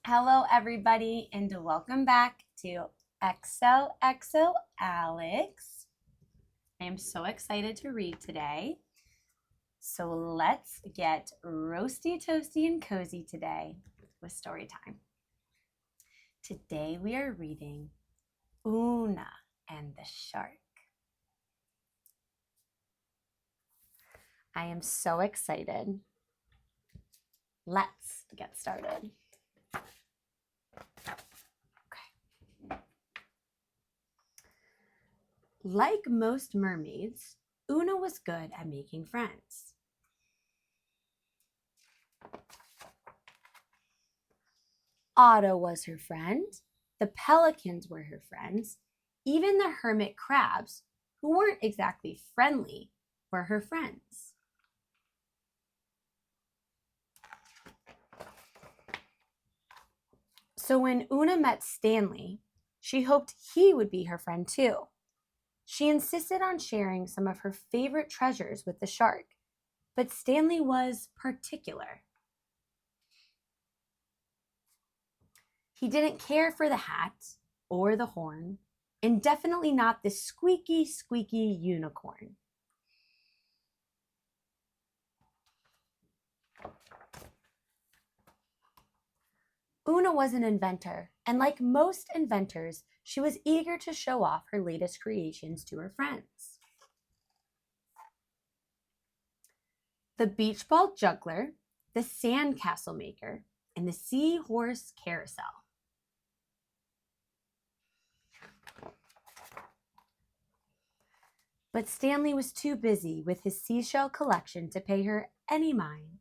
Hello, everybody, and welcome back to XOXO Alex. I am so excited to read today. So let's get roasty, toasty, and cozy today with story time. Today we are reading Oona and the Shark. I am so excited. Let's get started. Like most mermaids, Oona was good at making friends. Otto was her friend. The pelicans were her friends. Even the hermit crabs, who weren't exactly friendly, were her friends. So when Oona met Stanley, she hoped he would be her friend too. She insisted on sharing some of her favorite treasures with the shark, but Stanley was particular. He didn't care for the hat or the horn, and definitely not the squeaky, squeaky unicorn. Oona was an inventor, and like most inventors, she was eager to show off her latest creations to her friends. The beach ball juggler, the sand castle maker, and the seahorse carousel. But Stanley was too busy with his seashell collection to pay her any mind.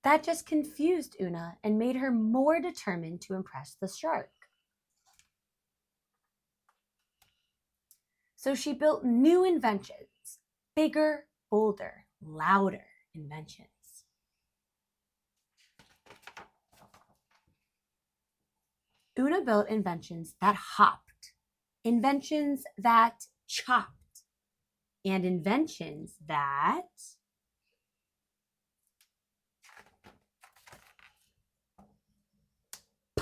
That just confused Oona and made her more determined to impress the shark. So she built new inventions, bigger, bolder, louder inventions. Oona built inventions that hopped, inventions that chopped, and inventions that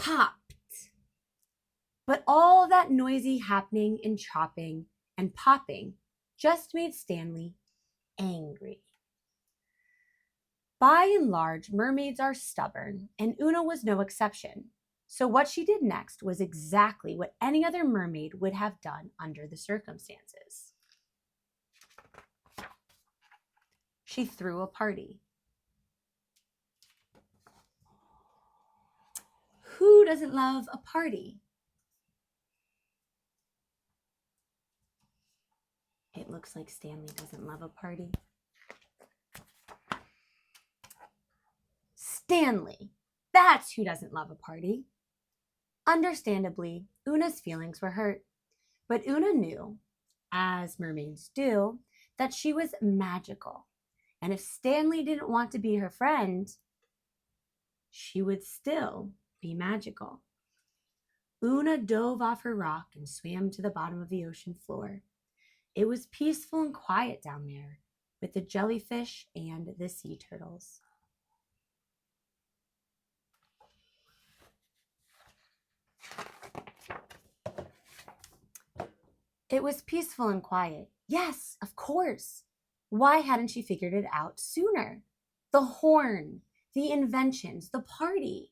popped. But all that noisy happening and chopping and popping just made Stanley angry. By and large, mermaids are stubborn, and Oona was no exception. So what she did next was exactly what any other mermaid would have done under the circumstances. She threw a party. Who doesn't love a party? It looks like Stanley doesn't love a party. Stanley, that's who doesn't love a party. Understandably, Oona's feelings were hurt, but Oona knew, as mermaids do, that she was magical. And if Stanley didn't want to be her friend, she would still be magical. Oona dove off her rock and swam to the bottom of the ocean floor. It was peaceful and quiet down there, with the jellyfish and the sea turtles. It was peaceful and quiet. Yes, of course. Why hadn't she figured it out sooner? The horn, the inventions, the party.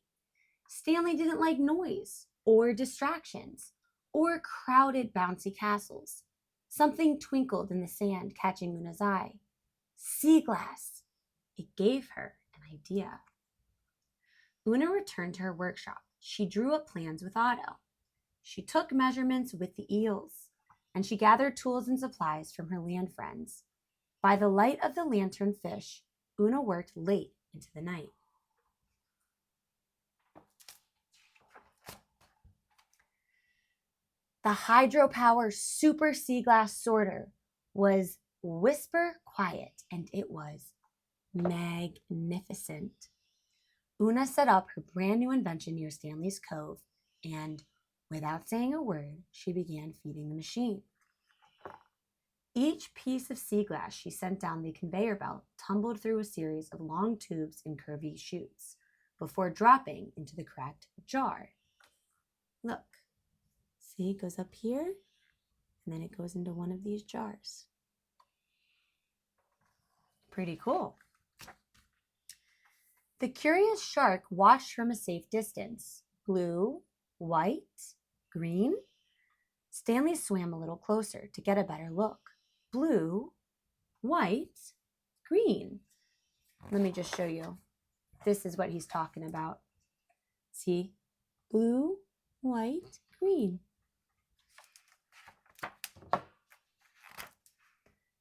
Stanley didn't like noise or distractions or crowded bouncy castles. Something twinkled in the sand, catching Oona's eye. Sea glass. It gave her an idea. Oona returned to her workshop. She drew up plans with Otto. She took measurements with the eels, and she gathered tools and supplies from her land friends. By the light of the lantern fish, Oona worked late into the night. The hydropower super sea glass sorter was whisper quiet, and it was magnificent. Oona set up her brand new invention near Stanley's Cove, and without saying a word, she began feeding the machine. Each piece of sea glass she sent down the conveyor belt tumbled through a series of long tubes and curvy chutes before dropping into the correct jar. Look, see, it goes up here, and then it goes into one of these jars. Pretty cool. The curious shark watched from a safe distance. Blue, white, green. Stanley swam a little closer to get a better look. Blue, white, green. Let me just show you. This is what he's talking about. See? Blue, white, green.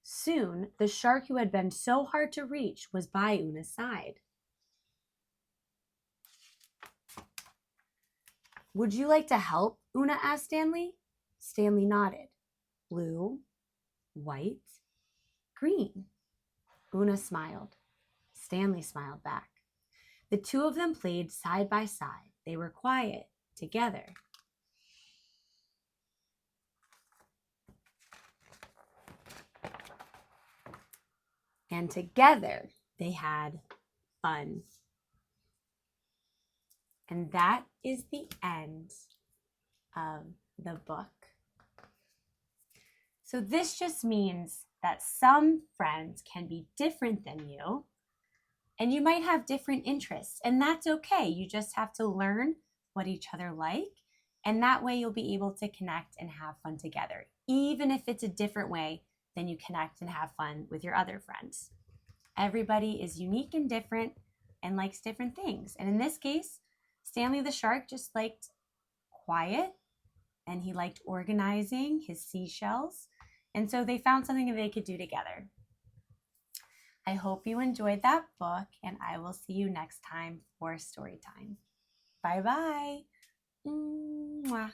Soon, the shark who had been so hard to reach was by Oona's side. Would you like to help? Oona asked Stanley. Stanley nodded. Blue, white, green. Oona smiled. Stanley smiled back. The two of them played side by side. They were quiet together. And together they had fun. And that is the end of the book. So this just means that some friends can be different than you, and you might have different interests, and that's okay. You just have to learn what each other like, and that way you'll be able to connect and have fun together, even if it's a different way than you connect and have fun with your other friends. Everybody is unique and different and likes different things. And in this case, Stanley the shark just liked quiet, and he liked organizing his seashells. And so they found something that they could do together. I hope you enjoyed that book, and I will see you next time for story time. Bye-bye. Mwah.